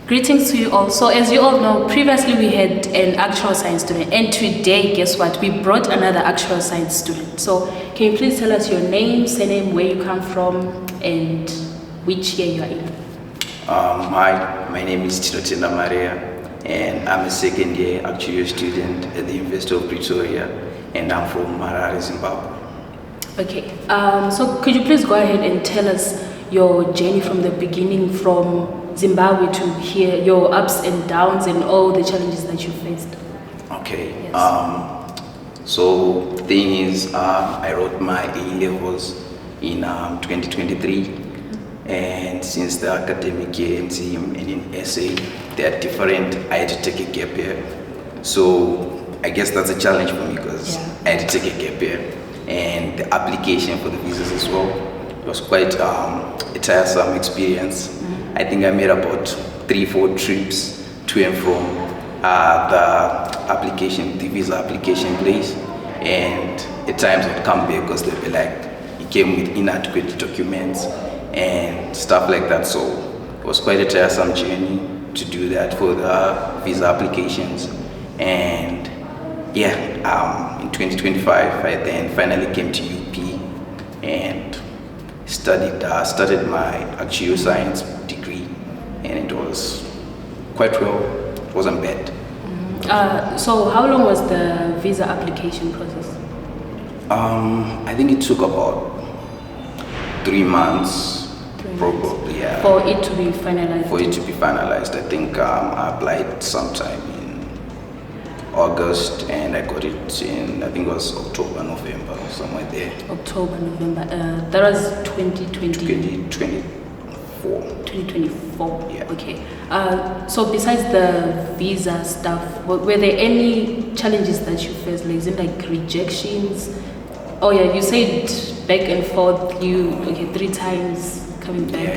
Greetings to you all. So as you all know, previously we had an actual science student, and today, guess what? We brought another actual science student. So can you please tell us your name, surname, where you come from, and which year you are in? Hi, my name is Tinotina Maria, and I'm a second year actuarial student at the University of Pretoria, and I'm from Harare, Zimbabwe. Okay, so could you please go ahead and tell us your journey from the beginning, from Zimbabwe to here, your ups and downs and all the challenges that you faced? Okay, Yes. so the thing is, I wrote my A-levels in 2023, and since the academic year and in essay, they are different, I had to take a gap year. So I guess that's a challenge for me because I had to take a gap year, and the application for the visas as well. It was quite a tiresome experience. I think I made about 3-4 trips to and from the visa application place, and at times I'd come back because they'd be like, it came with inadequate documents and stuff like that. So it was quite a tiresome journey to do that for the visa applications. And in 2025 I then finally came to UP and started my Actuarial Science degree, and it was quite well. It wasn't bad. So how long was the visa application process? I think it took about 3 months, probably. Yeah. For it to be finalized? For it to be finalized, I think I applied sometime in August, and I got it in, I think it was October, November, somewhere there. October, November. That was 2020. 2024. 2024. Yeah. Okay. So besides the visa stuff, were there any challenges that you faced? Like, is it like rejections? Oh yeah, you said back and forth. 3 times coming back.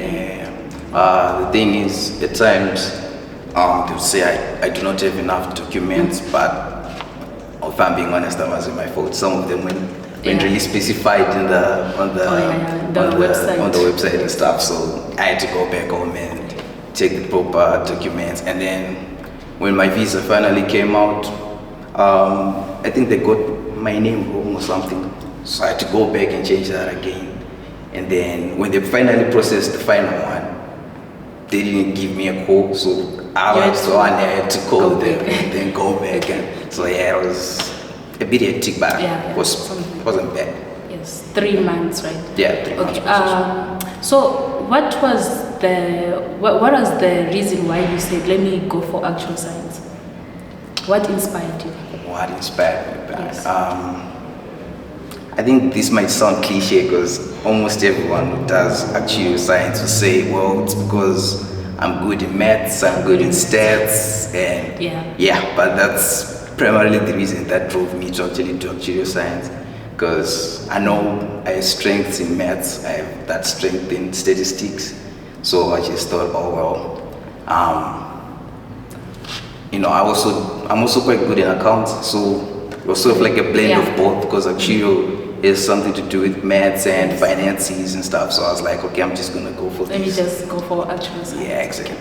The thing is, at times they'll say I do not have enough documents, but if I'm being honest, that wasn't my fault. Some of them weren't really specified on the website and stuff. So I had to go back home and take the proper documents. And then when my visa finally came out, I think they got my name wrong or something. So I had to go back and change that again. And then when they finally processed the final one, they didn't give me a call. So I had to call them and then go back. And so it was a bit hectic, but it wasn't bad. Yes, 3 months, right? Yeah, 3 months. Okay. So what was the reason why you said, let me go for actual science? What inspired you? What inspired me? Yes. I think this might sound cliche because almost everyone who does actuarial science will say, well, it's because I'm good in maths, I'm good in stats, and but that's primarily the reason that drove me to actually do actuarial science, because I know I have strengths in maths, I have that strength in statistics. So I just thought, I'm also quite good in accounts, so it was sort of like a blend of both, because actuarial is something to do with maths and finances and stuff. So I was like, okay, I'm just gonna go for this. Let me just go for actual science. Yeah, exactly.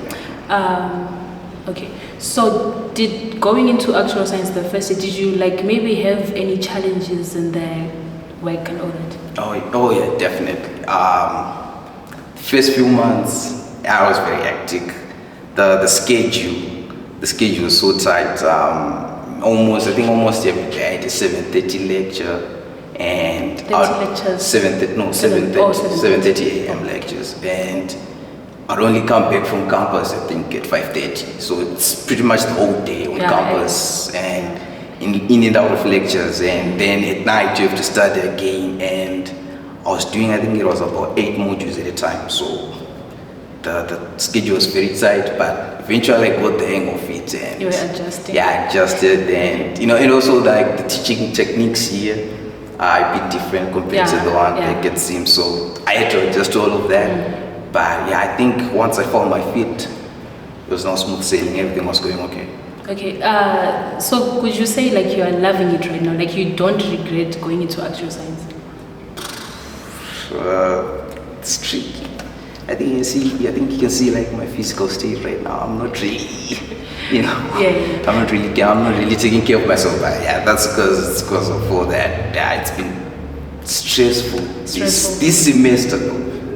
Okay. So going into actual science the first year, did you maybe have any challenges in the work and all that? Oh yeah, definitely. First few months, I was very hectic. The schedule was so tight. Almost every day I had a 7:30 lecture, and 7:30 a.m. lectures, and I'd only come back from campus, I think, at 5:30. So it's pretty much the whole day on campus, and in and out of lectures, and then at night you have to study again. And I was doing, I think it was about 8 modules at a time. So the schedule was very tight, but eventually I got the hang of it. And you were adjusting. Yeah, I adjusted, and also like the teaching techniques here are a bit different compared to the one that gets seen. So I had to adjust to all of that. But I think once I found my feet, it was not smooth sailing. Everything was going okay. Okay. So could you say you are loving it right now? You don't regret going into actual science? It's tricky. I think you can see like my physical state right now. I'm not really, you know, Yeah. I'm not really taking care of myself. But yeah, that's because of all that. Yeah, it's been stressful. This semester,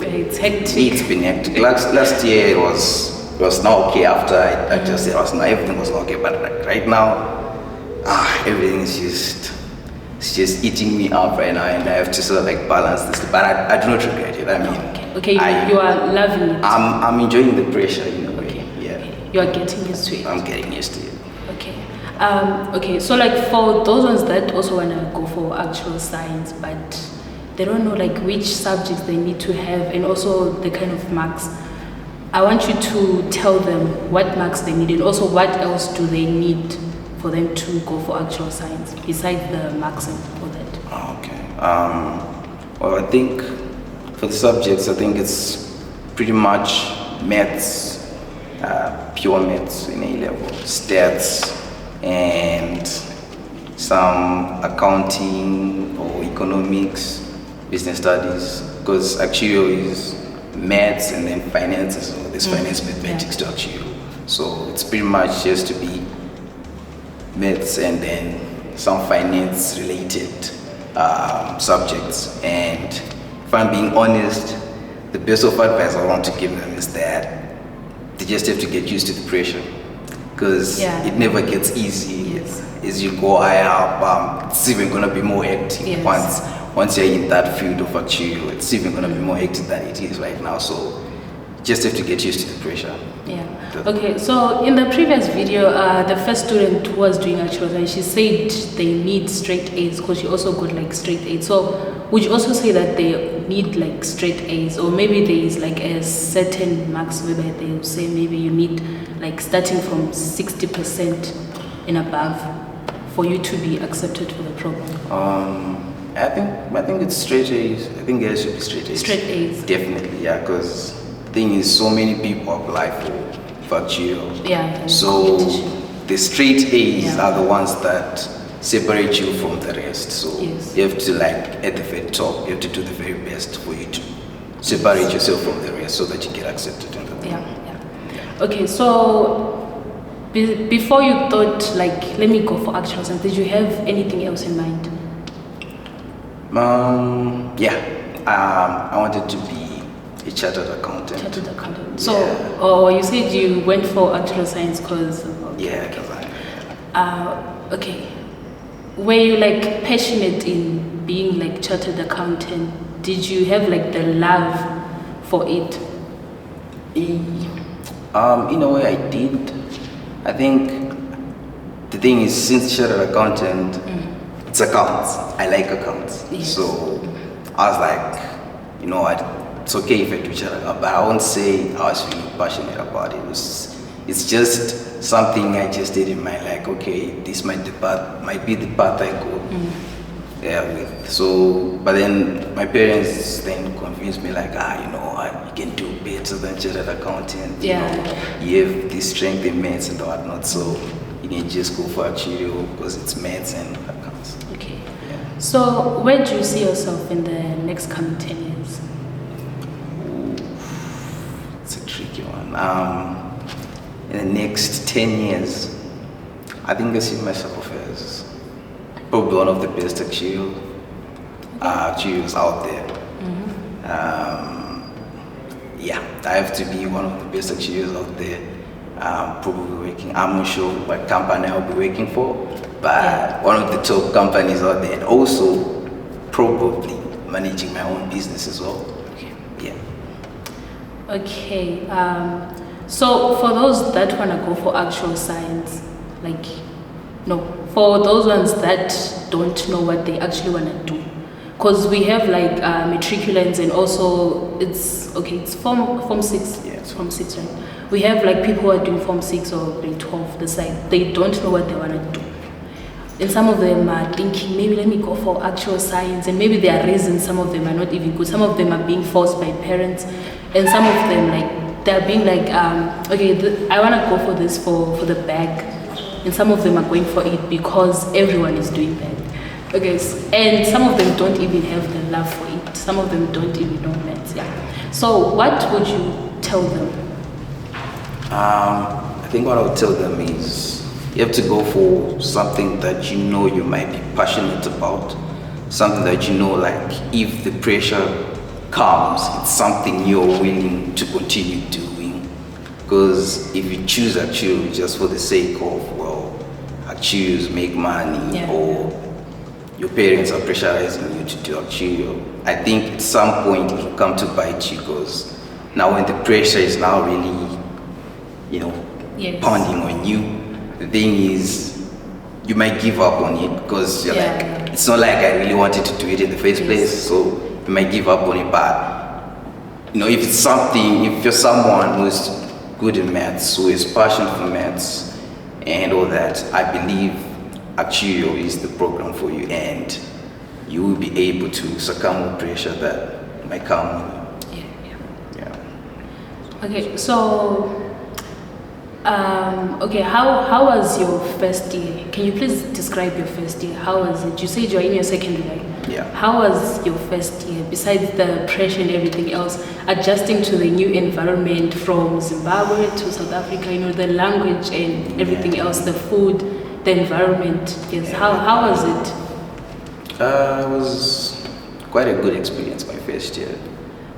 It's hectic. it's been hectic. Last year it was now okay after I just said everything was okay, but like right now, everything is just eating me up right now, and I have to sort of like balance this. But I do not regret it. I mean, Okay, you are loving it. I'm enjoying the pressure in a way. Okay. Yeah, You are getting used to it. I'm getting used to it. Okay. Okay, so like for those ones that also want to go for actual science, but they don't know like which subjects they need to have and also the kind of marks, I want you to tell them what marks they need and also what else do they need for them to go for actual science besides the marks and all that. Okay. Well, I think for the subjects, I think it's pretty much maths, pure maths in A level, stats, and some accounting or economics, business studies, because actuarial is maths and then finances, so there's finance mathematics to actuarial. So it's pretty much just to be maths and then some finance related subjects. And if I'm being honest, the best of advice I want to give them is that they just have to get used to the pressure, because it never gets easy. As you go higher up, it's even going to be more hectic. Once you're in that field of actuarial, it's even going to be more hectic than it is right now. So just have to get used to the pressure. Yeah. Okay, so in the previous video, the first student who was doing actual science, she said they need straight A's because she also got like straight A's. So would you also say that they need like straight A's, or maybe there is like a certain marks where they will say maybe you need like starting from 60% and above for you to be accepted for the program? I think it's straight A's. I think there should be straight A's. Straight A's. Definitely, yeah, because the thing is, so many people apply for actuarial. Yeah. So the straight A's are the ones that separate you from the rest. So you have to like at the very top, you have to do the very best for you to separate yourself from the rest so that you get accepted in the program. Okay, so before you thought like let me go for actual science, did you have anything else in mind? I wanted to be a chartered accountant. Chartered accountant. So, you said you went for actual science because. Okay. Were you like passionate in being like chartered accountant? Did you have like the love for it? In a way, I did. I think the thing is, since chartered accountant, it's accounts. I like accounts. So I was like, you know what, it's okay if I do chartered account, but I won't say I was really passionate about it. It's just something I just did in my like, okay, this might be the path I go with. So, but then my parents then convinced me like, you can do better than chartered accountant. You know, you have this strength in maths and whatnot, so you can just go for actuarial because it's maths and accounts. Okay. So where do you see yourself in the next coming 10 years? It's a tricky one. In the next 10 years, I think I see myself as probably one of the best actuaries out there. I have to be one of the best actuaries out there. Probably working, I'm not sure what company I'll be working for, but one of the top companies out there, and also probably managing my own business as well. Okay. So for those that want to go for actual science, for those ones that don't know what they actually want to do, because we have like matriculants and also it's form 6. It's form 6, right? We have like people who are doing form 6 or grade 12. They don't know what they want to do. And some of them are thinking, maybe let me go for actual science, and maybe there are reasons some of them are not even good. Some of them are being forced by parents, and some of them they're being like, I want to go for this for the bag, and some of them are going for it because everyone is doing that. And some of them don't even have the love for it. Some of them don't even know maths. So what would you tell them? I think what I would tell them is you have to go for something that you know you might be passionate about, something that you know, like, if the pressure comes, it's something you're willing to continue doing. Because if you choose Actuarial just for the sake of, well, Actuarials make money, Yeah. or your parents are pressurizing you to do Actuarial, I think at some point it will come to bite you, because now when the pressure is now really, Yes. pounding on you, the thing is, you might give up on it, because you're Yeah. like, it's not like I really wanted to do it in the first Yes. place, so you might give up on it. But if you're someone who's good in maths, who is passionate for maths and all that, I believe Actuarial is the program for you, and you will be able to succumb to pressure that might come. Yeah. Okay, so how was your first year? Can you please describe your first year? How was it? You said you're in your second year. Yeah. How was your first year, besides the pressure and everything else, adjusting to the new environment from Zimbabwe to South Africa, the language and everything else, the food, the environment? Yes. Yeah. How was it? It was quite a good experience my first year.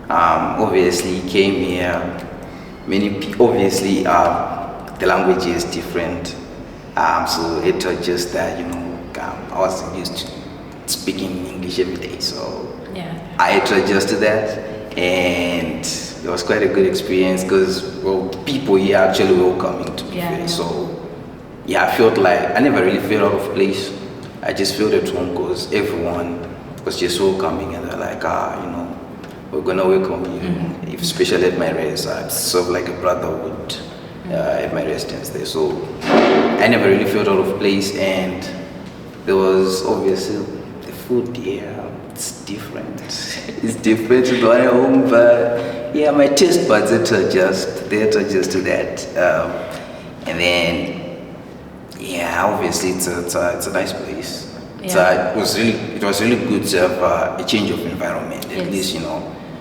Obviously came here, obviously the language is different, so it was just that, I wasn't used to speaking English every day, so Yeah. I had to adjust to that, and it was quite a good experience, because, well, people here are actually welcoming to me. Yeah. So yeah, I felt like I never really felt out of place. I just felt at home, because everyone was just welcoming, and they're like, we're gonna welcome you. If, especially at my res, I serve like a brotherhood at my residence there. So I never really felt out of place, and there was obviously the food. Yeah, it's different. It's different to at home, but yeah, my taste buds had to adjust. They had to adjust to that, and then. Yeah, obviously it's a nice place. Yeah. It was really good to have a change of environment. At Yes. least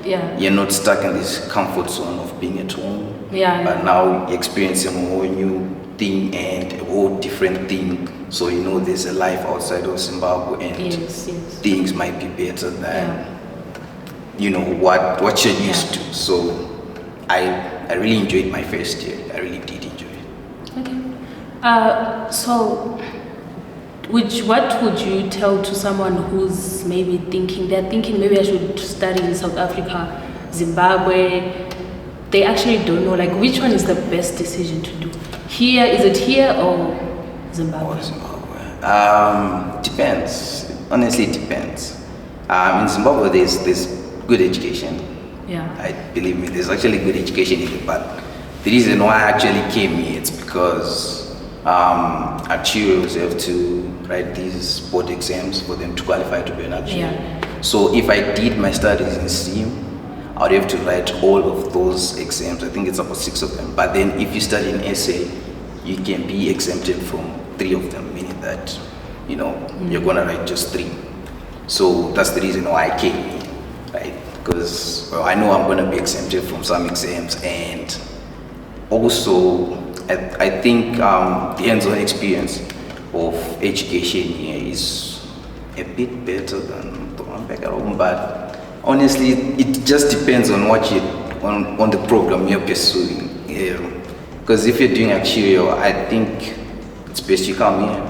Yeah. you're not stuck in this comfort zone of being at home. Yeah. But now you're experiencing a whole new thing and a whole different thing. So there's a life outside of Zimbabwe, and Yes. things might be better than what you're used to. So I really enjoyed my first year. I really did enjoy it. Okay. So, what would you tell to someone who's maybe thinking maybe I should study in South Africa, Zimbabwe? They actually don't know, like, which one is the best decision to do. Is it here or Zimbabwe? Or Zimbabwe. Depends. Honestly, it depends. In Zimbabwe, there's good education. Yeah. Believe me, there's actually good education here. But the reason why I actually came here, it's because actuaries have to write these board exams for them to qualify to be an actuary. Yeah. So if I did my studies in STEAM, I would have to write all of those exams. I think it's about 6 of them. But then if you study in SA, you can be exempted from 3 of them, meaning that you're gonna write just 3. So that's the reason why I came here, right? Because I know I'm gonna be exempted from some exams, and also I think the hands-on experience of education here is a bit better than the one back at home. But honestly, it just depends on on the program you're pursuing. Because if you're doing actuarial, I think it's best you come here,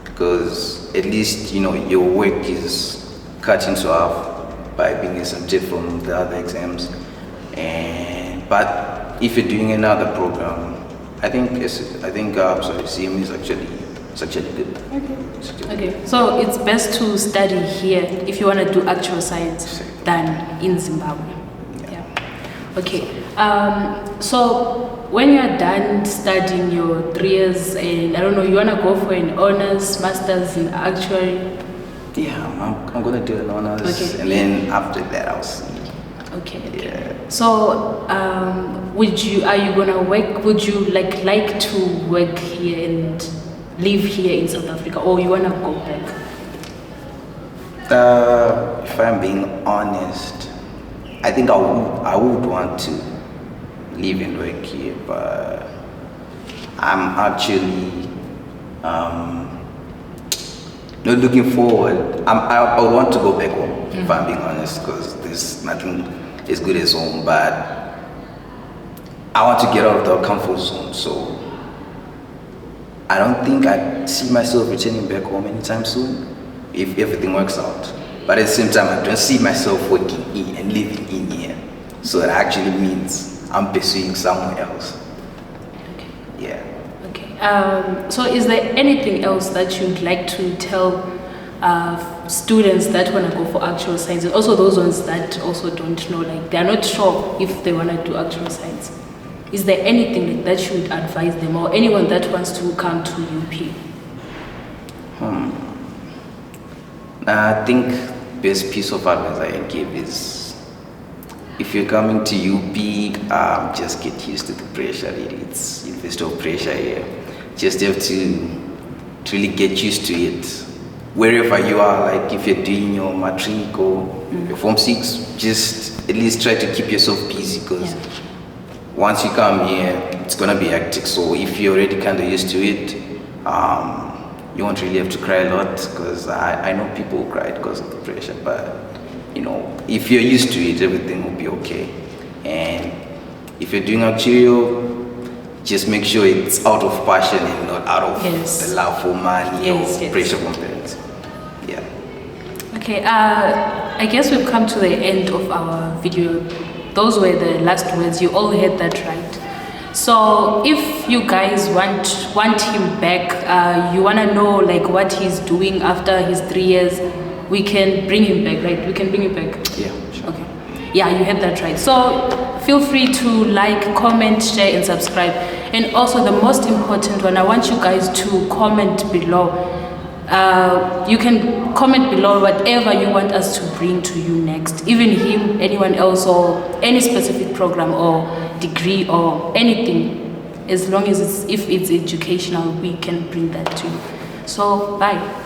because at least your work is cut into half by being exempted from the other exams. But if you're doing another program, I think CM is actually good. Okay, so it's best to study here if you want to do actuarial science than in Zimbabwe. Yeah. Okay. So when you're done studying your 3 years, and I don't know, you want to go for an honors, master's in actuary? Yeah, I'm gonna do an honors, Okay. and then after that I'll see. Okay. Yeah. So, are you gonna work? Would you like to work here and live here in South Africa, or you wanna go back? If I'm being honest, I think I would want to live and work here, but I'm actually not looking forward. I would want to go back home, if I'm being honest, because there's nothing as good as home, but I want to get out of the comfort zone, so I don't think I see myself returning back home anytime soon, if everything works out. But at the same time, I don't see myself working in and living in here. So that actually means I'm pursuing somewhere else. Okay. Yeah. Okay. So is there anything else that you'd like to tell students that want to go for actual science, and also those ones that also don't know, like they're not sure if they want to do actual science? Is there anything that you would advise them, or anyone that wants to come to UP? I think best piece of advice I can give is, if you're coming to UP, just get used to the pressure. Really, it's University of Pressure here. Just have to really get used to it. Wherever you are, like if you're doing your matric or your Form 6, just at least try to keep yourself busy, because once you come here, it's gonna be hectic. So if you're already kind of used to it, you won't really have to cry a lot, because I know people who cried because of the pressure, but you know, if you're used to it, everything will be okay. And if you're doing actuarial, just make sure it's out of passion and not out of the love for money or pressure from parents. Yeah. Okay, I guess we've come to the end of our video. Those were the last words. You all heard that right. So if you guys want him back, you want to know like what he's doing after his 3 years, we can bring him back, right? We can bring him back. Yeah, sure. Okay. Yeah, you heard that right. So feel free to like, comment, share, and subscribe. And also the most important one, I want you guys to comment below. You can comment below whatever you want us to bring to you next. Even him, anyone else, or any specific program or degree or anything. As long as if it's educational, we can bring that to you. So bye.